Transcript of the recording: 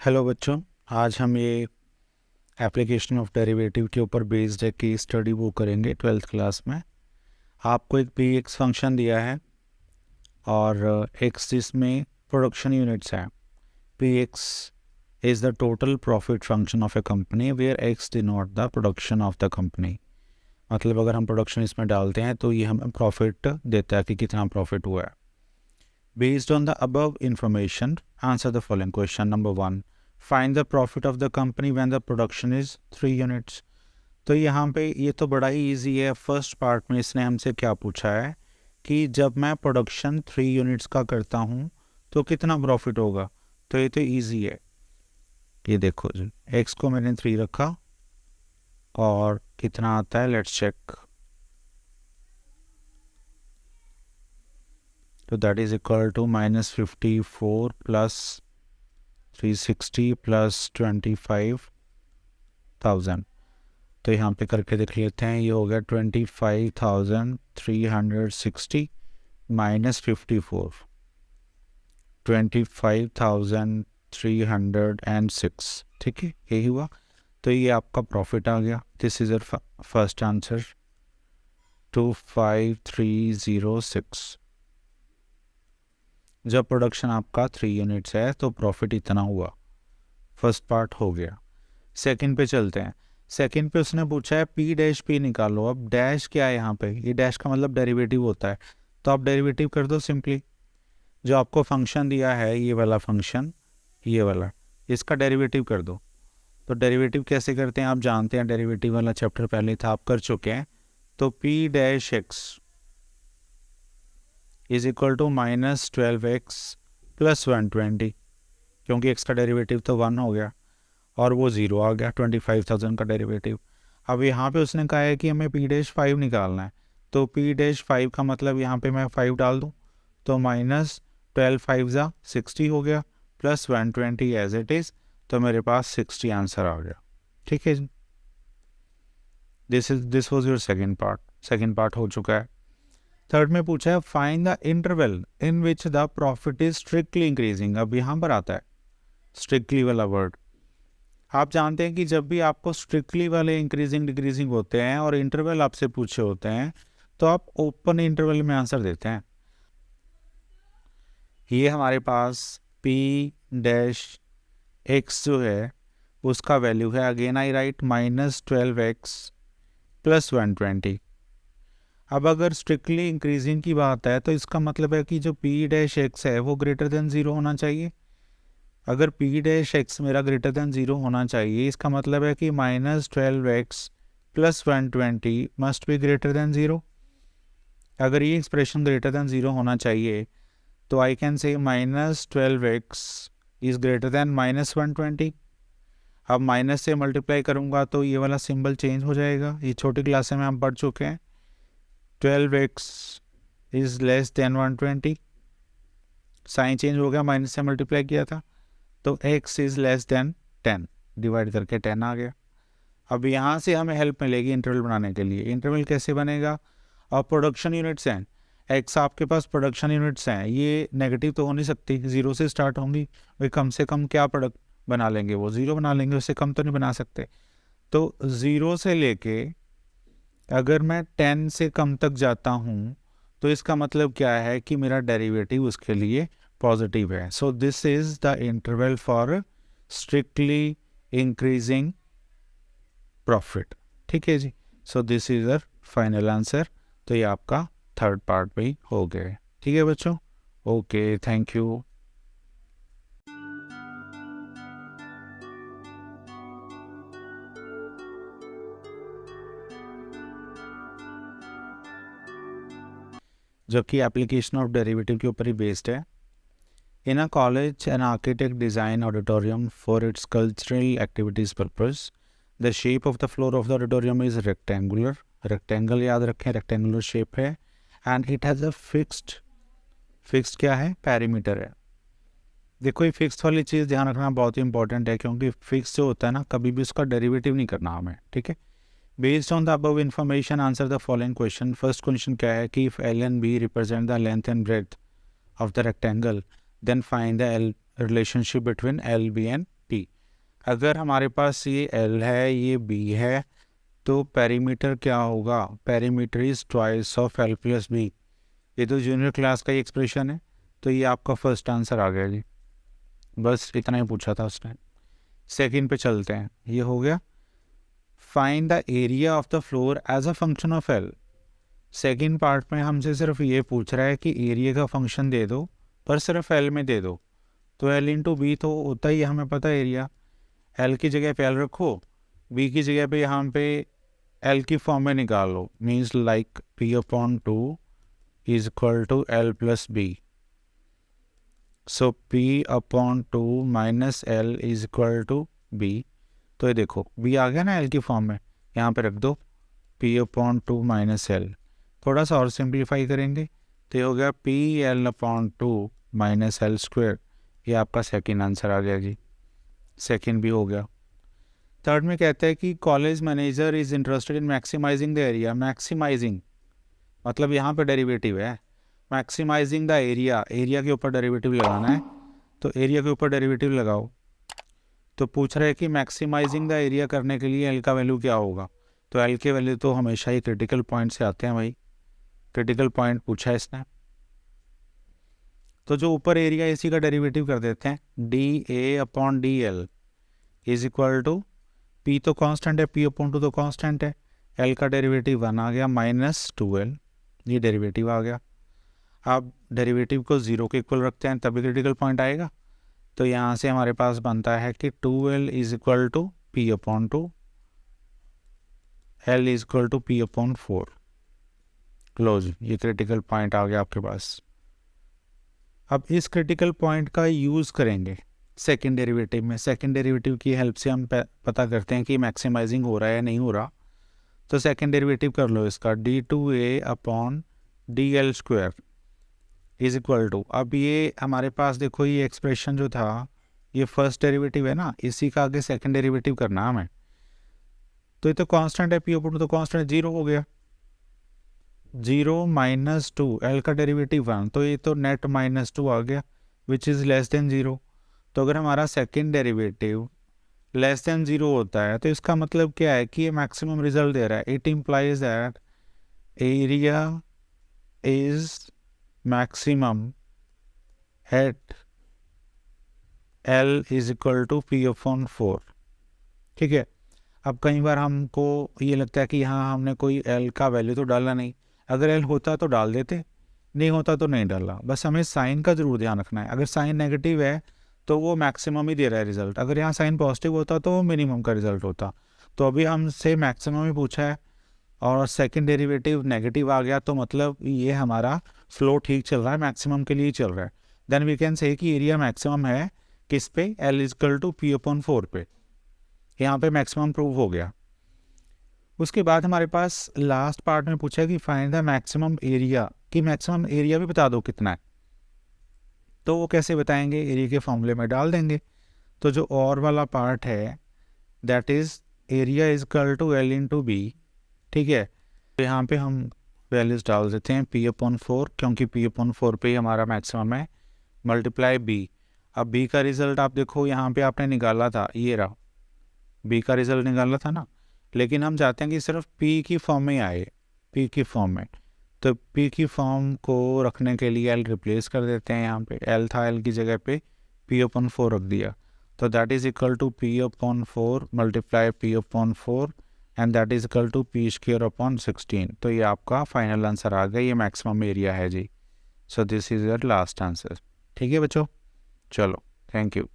Hello बच्चों, आज हम ये एप्लीकेशन ऑफ डेरिवेटिव के ऊपर बेस्ड है की स्टडी वो करेंगे 12th क्लास में। आपको एक पी एक्स फंक्शन दिया है और एक्स जिसमें प्रोडक्शन यूनिट्स हैं। P X is the total profit function of a company where X denote the production of the company. मतलब अगर हम प्रोडक्शन इसमें डालते हैं तो ये हमें प्रॉफिट देता है कि कितना प्रॉफिट हुआ है। Based on the above information, answer the following question. Number 1. Find the profit of the company when the production is 3 units. तो यहाँ पे ये तो बड़ा ही इजी है। फर्स्ट पार्ट में इसने हमसे क्या पूछा है कि जब मैं प्रोडक्शन 3 यूनिट्स का करता हूँ तो कितना प्रॉफिट होगा। तो ये तो इजी है। ये देखो जी, एक्स को मैंने 3 रखा और कितना आता है, लेट्स चेक। तो that is equal to -54 plus 360 plus 25,000। तो यहाँ पे करके देख लेते हैं। ये हो गया 25,360 माइनस 54, 25,306। ठीक है, यही हुआ। तो ये आपका प्रॉफिट आ गया। This is your first answer 25,306। जब प्रोडक्शन आपका 3 यूनिट्स है तो प्रॉफिट इतना हुआ। फर्स्ट पार्ट हो गया। सेकंड पे चलते हैं। सेकंड पे उसने पूछा है पी डैश पी निकालो। अब डैश क्या है यहाँ पे? ये डैश का मतलब डेरिवेटिव होता है। तो आप डेरिवेटिव कर दो सिंपली। जो आपको फंक्शन दिया है ये वाला फंक्शन, ये वाला, इसका डेरिवेटिव कर दो। तो डेरिवेटिव कैसे करते हैं आप जानते हैं। डेरिवेटिव वाला चैप्टर पहले था, आप कर चुके हैं। तो P dash X is equal to -12x plus 120, क्योंकि x का डेरिवेटिव तो 1 हो गया और वो 0 आ गया। 25,000 का डेरिवेटिव। अब यहाँ पे उसने कहा है कि हमें P-5 निकालना है। तो P-5 का मतलब यहाँ पे मैं 5 डाल दूँ तो -12 5 60 हो गया प्लस 120 एज इट इज़। तो मेरे पास 60 आंसर आ गया। ठीक है जी, this was your second part. Second part हो चुका है। थर्ड में पूछा है find the interval in which the profit is strictly increasing. अब यहाँ पर आता है स्ट्रिक्टली वाला वर्ड। आप जानते हैं कि जब भी आपको स्ट्रिक्टली वाले इंक्रीजिंग डिक्रीजिंग होते हैं और इंटरवल आपसे पूछे होते हैं तो आप ओपन इंटरवल में आंसर देते हैं। ये हमारे पास P डैश एक्स जो है उसका वैल्यू है, again I right -12x plus 120। अब अगर स्ट्रिक्टली इंक्रीजिंग की बात है तो इसका मतलब है कि जो P डैश एक्स है वो ग्रेटर देन 0 होना चाहिए। अगर P डैश एक्स मेरा ग्रेटर देन 0 होना चाहिए, इसका मतलब है कि -12x plus 120 must be greater than 0। अगर ये एक्सप्रेशन ग्रेटर देन 0 होना चाहिए तो I can say -12x is greater than -120। अब माइनस से मल्टीप्लाई करूँगा तो ये वाला सिंबल चेंज हो जाएगा। ये छोटी क्लास में हम पढ़ चुके हैं। 12x is less than 120, sign change हो गया, माइनस से मल्टीप्लाई किया था तो x is less than 10, divide करके 10 आ गया। अब यहाँ से हमें हेल्प मिलेगी इंटरवल बनाने के लिए। इंटरवल कैसे बनेगा? और प्रोडक्शन यूनिट्स हैं, x आपके पास प्रोडक्शन यूनिट्स हैं, ये नेगेटिव तो हो नहीं सकती, 0 से स्टार्ट होंगी। वे कम से कम क्या प्रोडक्ट बना लेंगे, वो 0 बना लेंगे, उससे कम तो नहीं बना सकते। तो 0 से लेके अगर मैं 10 से कम तक जाता हूँ तो इसका मतलब क्या है कि मेरा डेरिवेटिव उसके लिए पॉजिटिव है। So this is the interval for strictly increasing profit. ठीक है जी, so this is the final answer. तो ये आपका थर्ड पार्ट भी हो गए। ठीक है बच्चों, ओके, थैंक यू। जबकि एप्लीकेशन ऑफ डेरिवेटिव के ऊपर ही बेस्ड है। In a college, an architect designed auditorium for its cultural activities purpose. The shape of the floor of the auditorium is rectangular. Rectangle याद रखें, rectangular shape है and it has a fixed क्या है, perimeter है। देखो ये fix वाली चीज़ ध्यान रखना बहुत ही इंपॉर्टेंट है, क्योंकि फिक्स जो होता है ना कभी भी उसका डेरिवेटिव नहीं करना हमें। ठीक है। Based on the above information answer the following question. First question क्या है कि if L and B represent the length and breadth of the rectangle then find the relationship between LB and T. अगर हमारे पास ये L है, ये B है, तो पेरीमीटर क्या होगा? Perimeter is twice of L plus B. ये तो जूनियर क्लास का ही एक्सप्रेशन है, तो ये आपका फर्स्ट आंसर आ गया जी। बस इतना ही पूछा था उसने। सेकंड पे चलते हैं। ये हो गया find the area of the floor as a function of L. Second part में हमसे सिर्फ ये पूछ रहा है कि एरिया का फंक्शन दे दो, पर सिर्फ एल में दे दो। तो एल इंटू बी तो होता ही है, हमें पता है एरिया। एल की जगह पे एल रखो, बी की जगह पे यहाँ पे एल की फॉर्म में निकालो, means like P upon two is equal to L plus B. So P upon two minus L is equal to B. तो ये देखो बी आ गया ना एल की फॉर्म में, यहाँ पे रख दो P upon two minus L. थोड़ा सा और सिंप्लीफाई करेंगे तो ये हो गया P L upon two minus L square. ये आपका सेकंड आंसर आ गया जी। सेकंड भी हो गया। थर्ड में कहता है कि college manager is interested in maximising the area. Maximising मतलब यहाँ पे डेरिवेटिव है, मैक्सिमाइजिंग द एरिया, एरिया के ऊपर डेरिवेटिव लगाना है, तो एरिया के ऊपर डेरिवेटिव लगाओ। तो पूछ रहे हैं कि मैक्सिमाइजिंग द एरिया करने के लिए एल का वैल्यू क्या होगा? तो एल के वैल्यू तो हमेशा ही क्रिटिकल पॉइंट से आते हैं भाई, क्रिटिकल पॉइंट पूछा है इसने। तो जो ऊपर एरिया इसी का डेरिवेटिव कर देते हैं, D A upon D L is equal to P तो कांस्टेंट है, पी अपॉन टू तो कांस्टेंट है, एल का डेरिवेटिव 1 आ गया माइनस 2l, ये डेरिवेटिव आ गया। अब डेरिवेटिव को 0 के इक्वल रखते हैं तभी क्रिटिकल पॉइंट आएगा। तो यहाँ से हमारे पास बनता है कि 2l is equal to P upon two, L is equal to P upon 4। Close, ये क्रिटिकल पॉइंट आ गया आपके पास। अब इस क्रिटिकल पॉइंट का यूज़ करेंगे सेकेंड डेरिवेटिव में। सेकेंड डेरिवेटिव की हेल्प से हम पता करते हैं कि मैक्सिमाइजिंग हो रहा है या नहीं हो रहा। तो सेकेंड डेरिवेटिव कर लो इसका, D two A upon D L square is equal to, अब ये हमारे पास देखो ये एक्सप्रेशन जो था ये फर्स्ट डेरिवेटिव है ना, इसी का आगे सेकेंड डेरिवेटिव करना हमें। तो ये तो कांस्टेंट है, पी अपॉन तो कांस्टेंट, 0 हो गया। 0 माइनस 2, एल का डेरिवेटिव 1, तो ये तो नेट माइनस 2 आ गया विच इज़ लेस देन 0। तो अगर हमारा सेकेंड डेरिवेटिव लेस देन 0 होता है तो इसका मतलब क्या है कि ये मैक्सिमम रिजल्ट दे रहा है। It implies that area is maximum at L is equal to P upon 4। ठीक है। अब कई बार हमको ये लगता है कि यहाँ हमने कोई एल का वैल्यू तो डाला नहीं, अगर एल होता तो डाल देते, नहीं होता तो नहीं डाला। बस हमें साइन का ज़रूर ध्यान रखना है। अगर साइन नेगेटिव है तो वो मैक्सिमम ही दे रहा है रिजल्ट, अगर यहाँ साइन पॉजिटिव होता तो वो मिनिमम का रिजल्ट होता। तो अभी हमसे मैक्सिमम ही पूछा है और सेकंड डेरिवेटिव नेगेटिव आ गया, तो मतलब ये हमारा फ्लो ठीक चल रहा है, मैक्सिमम के लिए चल रहा है। देन वी कैन से कि एरिया मैक्सिमम है किस पे, L is equal to P upon 4 पे। यहाँ पे मैक्सिमम प्रूव हो गया। उसके बाद हमारे पास लास्ट पार्ट में पूछा कि फाइंड द मैक्सिमम एरिया, कि मैक्सिमम एरिया भी बता दो कितना है। तो वो कैसे बताएंगे, एरिया के फॉर्मूले में डाल देंगे। तो जो और वाला पार्ट है that is area is equal to L into B. ठीक है। तो यहाँ पे हम वैल्यूज डाल देते हैं पी अपॉन 4, क्योंकि पी अपॉन 4 पे ही हमारा मैक्सिमम है, मल्टीप्लाई बी। अब बी का रिजल्ट आप देखो यहाँ पे आपने निकाला था, ये रहा बी का रिजल्ट निकाला था ना, लेकिन हम चाहते हैं कि सिर्फ पी की फॉर्म में आए, पी की फॉर्म में। तो पी की फॉर्म को रखने के लिए एल रिप्लेस कर देते हैं। यहाँ पे एल था, एल की जगह पे पी अपॉन 4 रख दिया। तो that is equal to P upon 4 multiply P upon 4 and that is equal to P square upon 16। तो ये आपका फाइनल आंसर आ गया, ये मैक्सिमम एरिया है जी। So this is your last answer. ठीक है बच्चों, चलो थैंक यू।